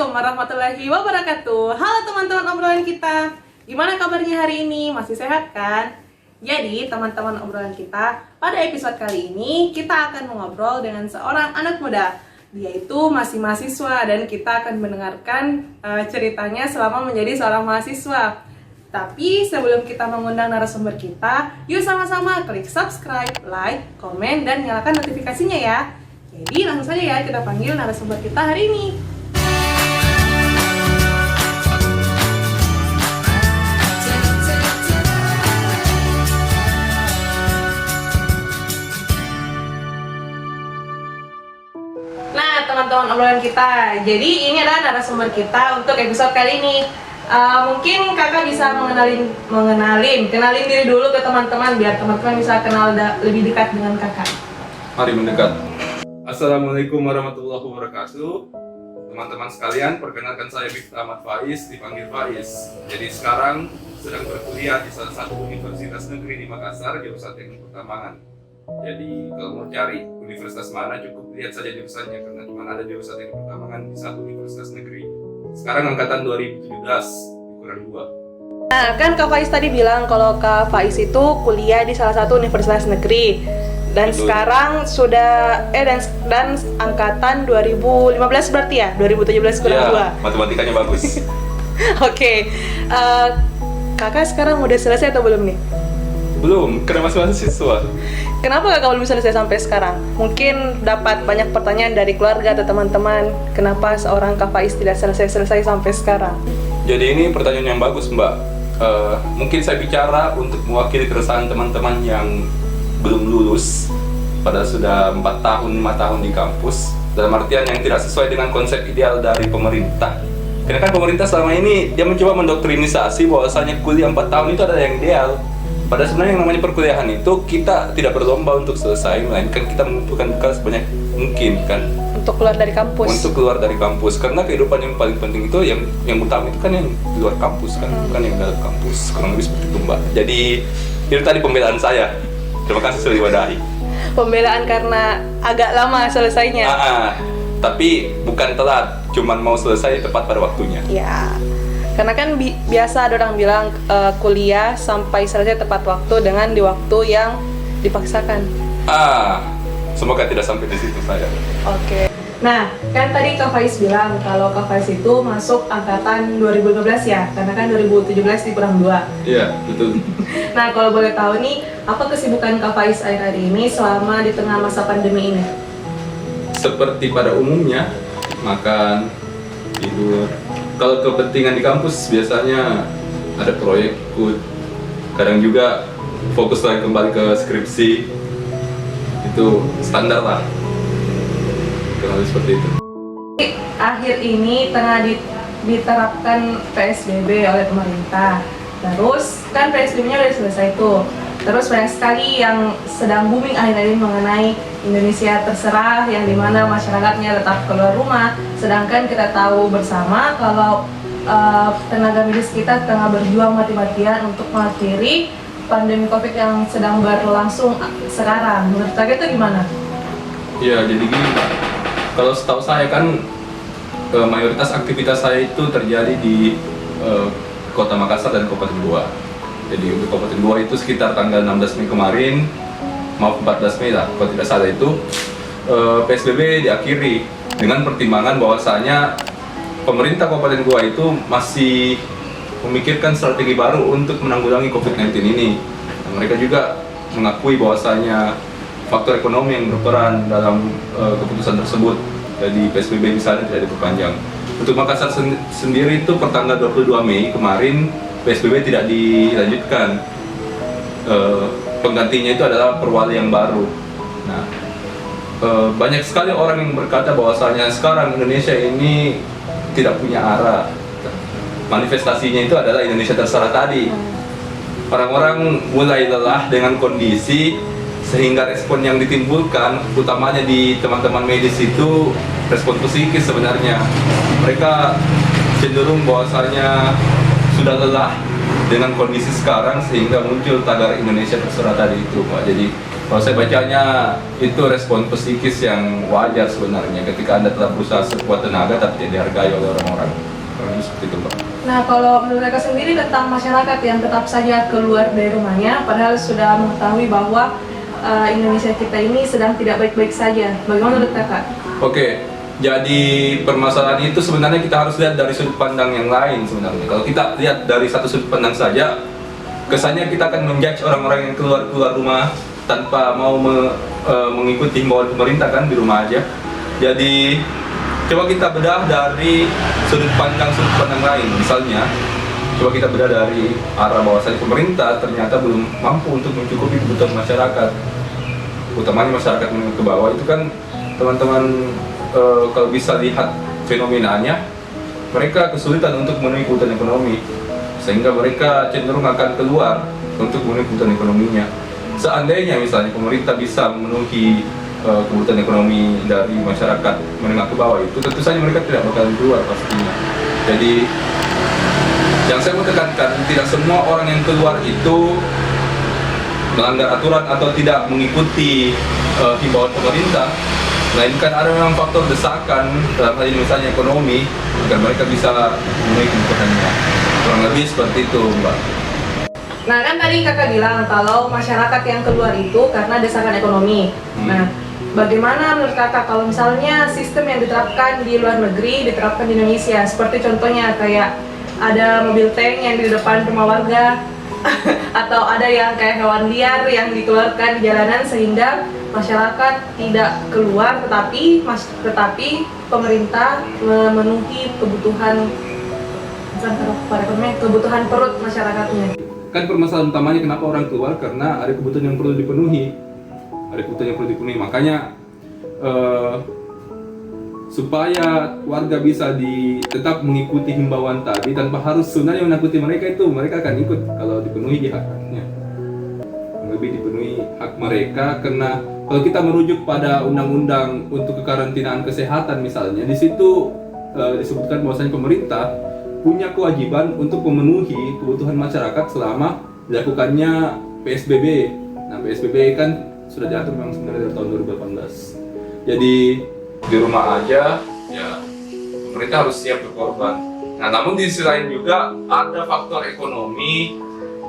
Assalamualaikum warahmatullahi wabarakatuh. Halo teman-teman obrolan kita. Gimana kabarnya hari ini? Masih sehat kan? Jadi teman-teman obrolan kita, pada episode kali ini kita akan mengobrol dengan seorang anak muda. Dia itu masih mahasiswa dan kita akan mendengarkan ceritanya selama menjadi seorang mahasiswa. Tapi sebelum kita mengundang narasumber kita, yuk sama-sama klik subscribe, like, komen, dan nyalakan notifikasinya ya. Jadi langsung saja ya kita panggil narasumber kita hari ini. Nah teman-teman obrolan kita, jadi ini adalah narasumber kita untuk episode kali ini. Mungkin kakak bisa kenalin diri dulu ke teman-teman biar teman-teman bisa kenal lebih dekat dengan kakak. Mari mendekat. Assalamualaikum warahmatullahi wabarakatuh. Teman-teman sekalian, perkenalkan saya Miftah Ahmad Faiz, dipanggil Faiz. Jadi sekarang sedang berkuliah di salah satu universitas negeri di Makassar, jurusan Teknik Pertambangan. Jadi kalau mau cari universitas mana, cukup lihat saja jurusannya karena cuma ada jurusan Teknik Pertambangan di satu universitas negeri. Sekarang angkatan 2017, kurang 2. Nah kan Kak Faiz tadi bilang kalau Kak Faiz itu kuliah di salah satu universitas negeri. Dan Betul. sekarang sudah dan angkatan 2015 berarti ya? 2017 kurang 2. Ya, matematikanya bagus. Oke. Kakak sekarang udah selesai atau belum nih? Belum, karena masih mahasiswa. Kenapa kakak belum selesai sampai sekarang? Mungkin dapat banyak pertanyaan dari keluarga atau teman-teman. Kenapa seorang Kak Faiz tidak selesai sampai sekarang? Jadi ini pertanyaan yang bagus, Mbak. Mungkin saya bicara untuk mewakili keresahan teman-teman yang belum lulus, padahal sudah 4 tahun, 5 tahun di kampus, dalam artian yang tidak sesuai dengan konsep ideal dari pemerintah. Karena kan pemerintah selama ini dia mencoba mendoktrinisasi bahwasanya kuliah 4 tahun itu adalah yang ideal. Padahal sebenarnya yang namanya perkuliahan itu kita tidak berlomba untuk selesai, melainkan kita mengumpulkan bekal sebanyak mungkin kan. Untuk keluar dari kampus. Untuk keluar dari kampus, karena kehidupan yang paling penting itu yang utama itu kan yang di luar kampus kan, bukan yang dalam kampus. Kurang lebih seperti itu, Mbak. Jadi itu tadi pembelaan saya. Terima kasih sudah diwadahi. Pembelaan karena agak lama selesainya. Tapi bukan telat, cuman mau selesai tepat pada waktunya. Ya, karena kan biasa ada orang bilang kuliah sampai selesai tepat waktu dengan di waktu yang dipaksakan. Semoga tidak sampai di situ saya. Oke. Nah, kan tadi Kak Faiz bilang kalau Kak Faiz itu masuk angkatan 2015 ya, karena kan 2017 dikurang 2. Iya, betul. Nah, kalau boleh tahu nih, apa kesibukan Kak Faiz akhir-akhir ini selama di tengah masa pandemi ini? Seperti pada umumnya, makan, tidur. Kalau kepentingan di kampus biasanya ada proyek, kadang juga fokus lagi kembali ke skripsi. Itu standar lah. Kurang lebih seperti itu. Akhir ini tengah diterapkan PSBB oleh pemerintah. Terus kan PSBB-nya udah selesai tuh. Terus banyak sekali yang sedang booming akhir-akhir ini mengenai Indonesia terserah, yang dimana masyarakatnya tetap keluar rumah. Sedangkan kita tahu bersama kalau tenaga medis kita tengah berjuang mati-matian untuk mengakhiri pandemi COVID yang sedang berlangsung sekarang. Menurut kakak itu gimana? Ya, jadi gini, kalau setahu saya kan mayoritas aktivitas saya itu terjadi di Kota Makassar dan Kabupaten Goa. Jadi untuk Kabupaten Goa itu sekitar tanggal 16 Mei kemarin, maaf 14 Mei lah, kalau tidak salah itu PSBB diakhiri dengan pertimbangan bahwasanya pemerintah Kabupaten Goa itu masih memikirkan strategi baru untuk menanggulangi COVID-19 ini. Nah, mereka juga mengakui bahwasanya faktor ekonomi yang berperan dalam keputusan tersebut. Jadi PSBB misalnya tidak diperpanjang. Untuk Makassar sendiri itu per tanggal 22 Mei kemarin PSBB tidak dilanjutkan. Penggantinya itu adalah perwali yang baru. Nah, banyak sekali orang yang berkata bahwasanya sekarang Indonesia ini tidak punya arah. Manifestasinya itu adalah Indonesia terserah tadi. Orang-orang mulai lelah dengan kondisi, sehingga respon yang ditimbulkan utamanya di teman-teman medis itu respon psikis sebenarnya. Mereka cenderung bahwasanya sudah lelah dengan kondisi sekarang sehingga muncul tagar Indonesia terserah tadi itu, Pak. Jadi Kalau saya bacanya itu respon psikis yang wajar sebenarnya ketika Anda telah berusaha sekuat tenaga tapi tidak dihargai oleh orang-orang. Kurang lebih seperti itu, Pak. Nah, kalau menurut mereka sendiri tentang masyarakat yang tetap saja keluar dari rumahnya, padahal sudah mengetahui bahwa Indonesia kita ini sedang tidak baik-baik saja. Bagaimana menurut kakak? Oke, jadi permasalahan itu sebenarnya kita harus lihat dari sudut pandang yang lain sebenarnya. Kalau kita lihat dari satu sudut pandang saja, kesannya kita akan menjudge orang-orang yang keluar rumah tanpa mau mengikuti himbauan pemerintah kan, di rumah aja. Jadi coba kita bedah dari sudut pandang lain. Misalnya, coba kita bedah dari arah bahwasanya pemerintah ternyata belum mampu untuk mencukupi kebutuhan masyarakat, utamanya masyarakat menengah ke bawah. Itu kan teman-teman kalau bisa lihat fenomenanya, mereka kesulitan untuk memenuhi kebutuhan ekonomi, sehingga mereka cenderung akan keluar untuk memenuhi kebutuhan ekonominya. Seandainya misalnya pemerintah bisa memenuhi kebutuhan ekonomi dari masyarakat menengah ke bawah, itu tentu saja mereka tidak bakalan keluar pastinya. Jadi yang saya mau tekankan, tidak semua orang yang keluar itu melanggar aturan atau tidak mengikuti himbauan pemerintah, melainkan ada memang faktor desakan dalam hal ini misalnya ekonomi agar mereka bisa memenuhi kebutuhannya. Kurang lebih seperti itu, Mbak. Nah, kan tadi kakak bilang kalau masyarakat yang keluar itu karena desakan ekonomi. Nah, bagaimana menurut kakak kalau misalnya sistem yang diterapkan di luar negeri diterapkan di Indonesia? Seperti contohnya kayak ada mobil tank yang di depan rumah warga atau ada yang kayak hewan liar yang dikeluarkan di jalanan sehingga masyarakat tidak keluar, tetapi pemerintah memenuhi kebutuhan kebutuhan perut masyarakatnya. Kan permasalahan utamanya kenapa orang keluar, karena ada kebutuhan yang perlu dipenuhi. Makanya supaya warga bisa tetap mengikuti himbauan tadi tanpa harus sebenarnya menakuti mereka, itu mereka akan ikut kalau dipenuhi haknya. Lebih dipenuhi hak mereka, karena kalau kita merujuk pada undang-undang untuk kekarantinaan kesehatan misalnya, di situ disebutkan bahwasanya pemerintah punya kewajiban untuk memenuhi kebutuhan masyarakat selama dilakukannya PSBB. Nah, PSBB kan sudah diatur memang sebenarnya dari tahun 2018. Jadi di rumah aja, ya pemerintah harus siap berkorban. Nah, namun di sisi lain juga ada faktor ekonomi,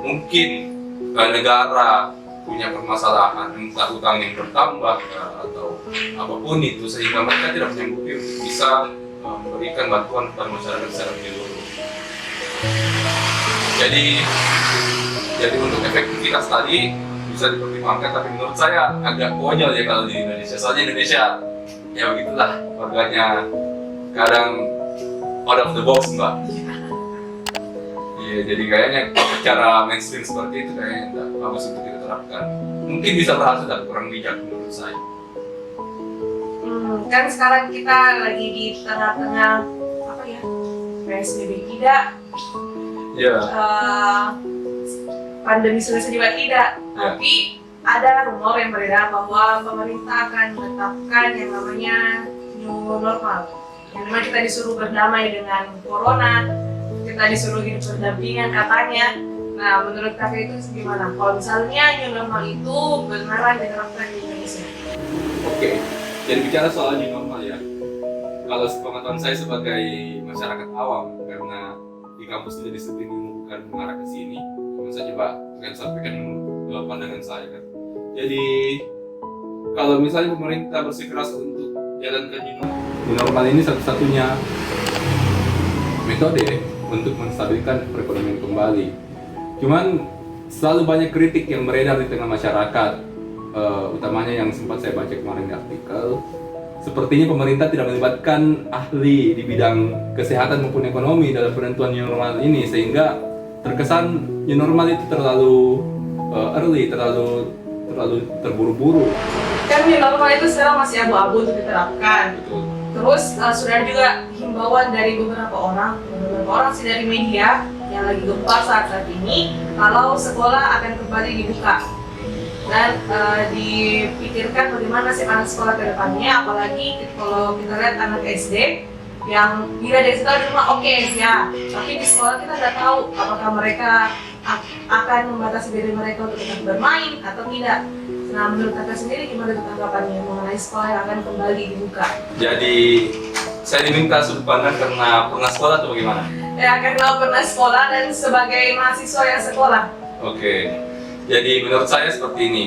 mungkin negara punya permasalahan, entah utang yang bertambah atau apapun itu, sehingga mereka tidak menyanggupi untuk bisa memberikan bantuan kepada masyarakat secara menyeluruh. Jadi untuk efektivitas tadi bisa dipertimbangkan, tapi menurut saya agak konyol ya kalau di Indonesia. Soalnya Indonesia ya begitulah, warganya kadang out of the box, Mbak. Iya, jadi kayaknya cara mainstream seperti itu kayaknya tidak bagus untuk kita terapkan. Mungkin bisa berhasil tapi kurang bijak menurut saya. Kan sekarang kita lagi di tengah-tengah apa ya, PSBB tidak, pandemi sudah juga tidak, tapi ada rumor yang beredar bahwa pemerintah akan menetapkan yang namanya new normal, yang dimana kita disuruh berdamai dengan corona, kita disuruh hidup berdampingan katanya. Nah, menurut kakak itu gimana? Kalau misalnya new normal itu beneran diterapkan di Indonesia? Oke, jadi bicara soal new normal ya, kalau sepengetahuan saya sebagai masyarakat awam, karena di kampus ini disiplin bukan mengarah ke sini, saya coba akan sampaikan pandangan saya kan. Jadi kalau misalnya pemerintah bersikeras untuk jalankan new normal ini satu-satunya metode untuk menstabilkan perekonomian kembali. Cuman selalu banyak kritik yang beredar di tengah masyarakat, utamanya yang sempat saya baca kemarin di artikel. Sepertinya pemerintah tidak melibatkan ahli di bidang kesehatan maupun ekonomi dalam penentuan new normal ini, sehingga terkesan new normal itu terlalu early, terlalu terburu-buru. Kan new normal itu sekarang masih abu-abu untuk diterapkan. Betul. Terus sudah juga himbauan dari beberapa orang sih dari media yang lagi gempar saat ini, kalau sekolah akan kembali dibuka. Dan dipikirkan bagaimana sih anak sekolah ke depannya, apalagi kalau kita lihat anak SD yang bila dari sekolah di rumah oke, ya, tapi di sekolah kita nggak tahu apakah mereka akan membatasi diri mereka untuk tetap bermain atau tidak. Nah, menurut kakak sendiri gimana tuh tanggapannya mengenai sekolah yang akan kembali dibuka? Jadi saya diminta sudut pandang karena pernah sekolah atau bagaimana? Ya, karena pernah sekolah dan sebagai mahasiswa yang sekolah. Oke, jadi menurut saya seperti ini.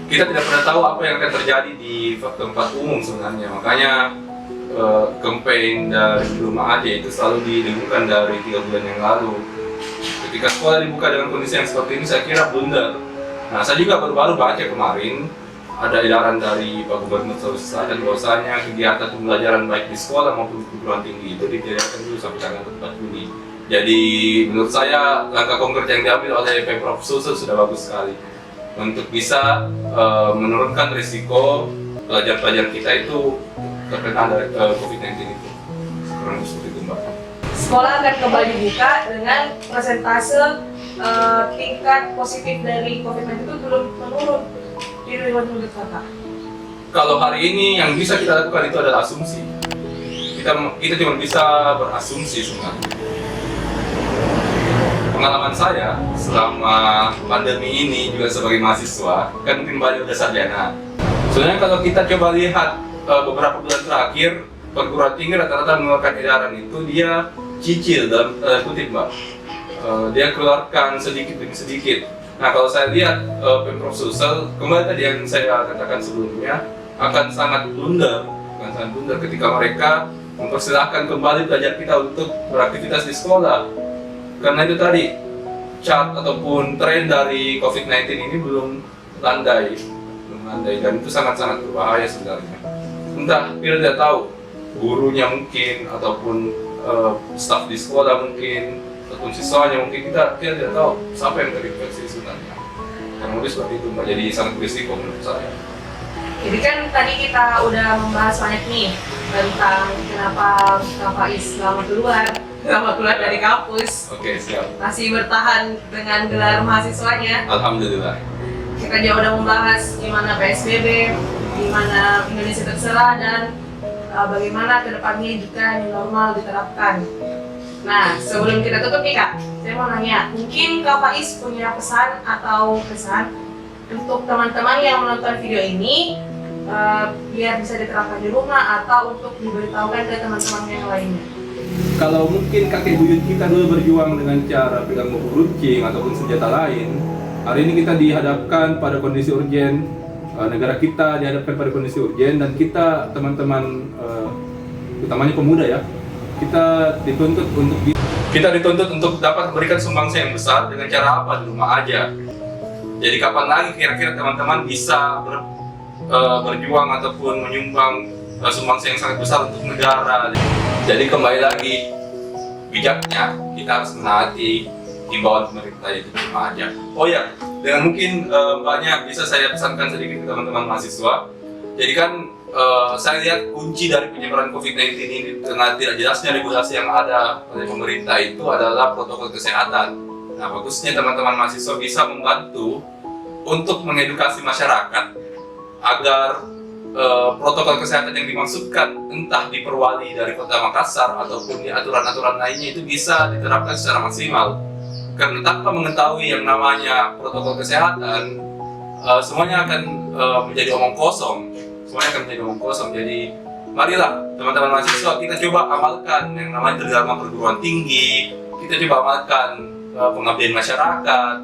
Kita tidak pernah tahu apa yang akan terjadi di tempat umum sebenarnya. Makanya campaign dari rumah aja itu selalu dilakukan dari 3 bulan yang lalu. Ketika sekolah dibuka dengan kondisi yang seperti ini, saya kira blunder. Nah, saya juga baru-baru baca kemarin ada edaran dari Pak Gubernur Sulawesi Selatan bahwasanya kegiatan pembelajaran baik di sekolah maupun di perguruan tinggi itu ditiadakan dulu sampai tanggal 4 Juni. Jadi menurut saya langkah konkret yang diambil oleh Pemprov Sulsel sudah bagus sekali untuk bisa menurunkan risiko pelajar-pelajar kita itu terkena dari COVID-19 itu. Kurang lebih seperti itu, Mbak. Sekolah akan kembali dibuka dengan persentase tingkat positif dari COVID-19 itu belum menurun. Di menurut kakak? Kalau hari ini yang bisa kita lakukan itu adalah asumsi. Kita cuma bisa berasumsi sebenarnya. Pengalaman saya selama pandemi ini juga sebagai mahasiswa, kan mungkin banyak udah sarjana. Sebenarnya kalau kita coba lihat beberapa bulan terakhir, perguruan tinggi rata-rata mengeluarkan edaran itu dia cicil dalam kutip, Mbak. Dia keluarkan sedikit demi sedikit. Nah, kalau saya lihat Pemprov Sulsel, kembali tadi yang saya katakan sebelumnya, akan sangat blunder ketika mereka mempersilahkan kembali pelajar kita untuk beraktivitas di sekolah. Karena itu tadi, chart ataupun tren dari COVID-19 ini belum landai, dan itu sangat-sangat berbahaya sebenarnya. Entah, kita tidak tahu, gurunya mungkin, ataupun staf di sekolah mungkin, ataupun siswanya mungkin, kita tidak tahu siapa yang terinfeksi sebenarnya. Karena lebih seperti itu, Mbak, jadi sangat berisiko menurut saya. Jadi kan tadi kita udah membahas banyak nih tentang kenapa Kak Faiz lama keluar dari kampus. Oke, siap. Masih bertahan dengan gelar mahasiswanya. Alhamdulillah. Kita juga udah membahas gimana PSBB, gimana Indonesia terserah, dan bagaimana kedepannya jika new normal diterapkan. Nah, sebelum kita tutup nih Kak, saya mau nanya, mungkin Kak Faiz punya pesan atau kesan untuk teman-teman yang menonton video ini biar bisa diterapkan di rumah atau untuk diberitahukan ke teman-teman yang lainnya? Kalau mungkin kakek buyut kita dulu berjuang dengan cara pegang buku runcing ataupun senjata lain, hari ini kita dihadapkan pada kondisi urgen, negara kita dihadapkan pada kondisi urgen, dan kita teman-teman, utamanya pemuda ya, kita dituntut untuk dapat memberikan sumbangsi yang besar dengan cara apa? Di rumah aja. Jadi kapan lagi kira-kira teman-teman bisa berjuang ataupun menyumbang sumbangsi yang sangat besar untuk negara? Jadi kembali lagi, bijaknya kita harus menaati himbauan pemerintah itu di rumah aja. Oh ya, dengan mungkin banyak bisa saya pesankan sedikit ke teman-teman mahasiswa. Jadi kan saya lihat kunci dari penyebaran COVID-19 ini dengan tidak jelasnya regulasi yang ada oleh pemerintah itu adalah protokol kesehatan. Nah, bagusnya teman-teman mahasiswa bisa membantu untuk mengedukasi masyarakat agar protokol kesehatan yang dimaksudkan entah di Perwali dari Kota Makassar ataupun di aturan-aturan lainnya itu bisa diterapkan secara maksimal. Karena tanpa mengetahui yang namanya protokol kesehatan, semuanya akan menjadi omong kosong. Jadi marilah teman-teman mahasiswa kita coba amalkan yang namanya Dharma perguruan tinggi, kita coba amalkan pengabdian masyarakat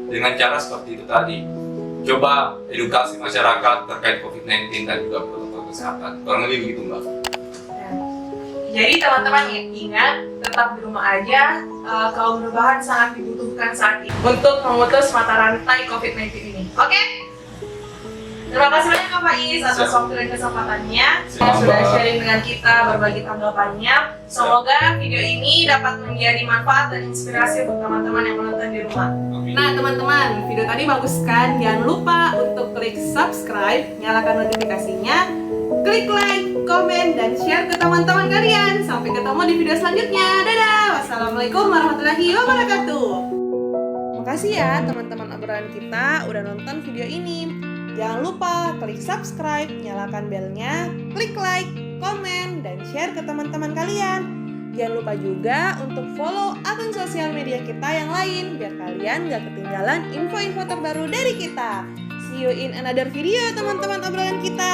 dengan cara seperti itu tadi. Coba edukasi masyarakat terkait COVID-19 dan juga protokol kesehatan. Kurang lebih begitu, Mbak. Jadi teman-teman ingat, tetap di rumah aja. Kaum rebahan sangat dibutuhkan saat ini untuk memutus mata rantai COVID-19 ini. Oke? Terima kasih banyak Kak Faiz atas waktu dan kesempatannya. Yang sudah sharing dengan kita, berbagi tanggapannya. Semoga video ini dapat menjadi manfaat dan inspirasi untuk teman-teman yang menonton di rumah. Nah teman-teman, video tadi bagus kan? Jangan lupa untuk klik subscribe, nyalakan notifikasinya, klik like, komen, dan share ke teman-teman kalian. Sampai ketemu di video selanjutnya. Dadah! Wassalamualaikum warahmatullahi wabarakatuh. Makasih ya teman-teman obrolan kita udah nonton video ini. Jangan lupa klik subscribe, nyalakan belnya, klik like, komen, dan share ke teman-teman kalian. Jangan lupa juga untuk follow akun sosial media kita yang lain biar kalian gak ketinggalan info-info terbaru dari kita. See you in another video teman-teman obrolan kita.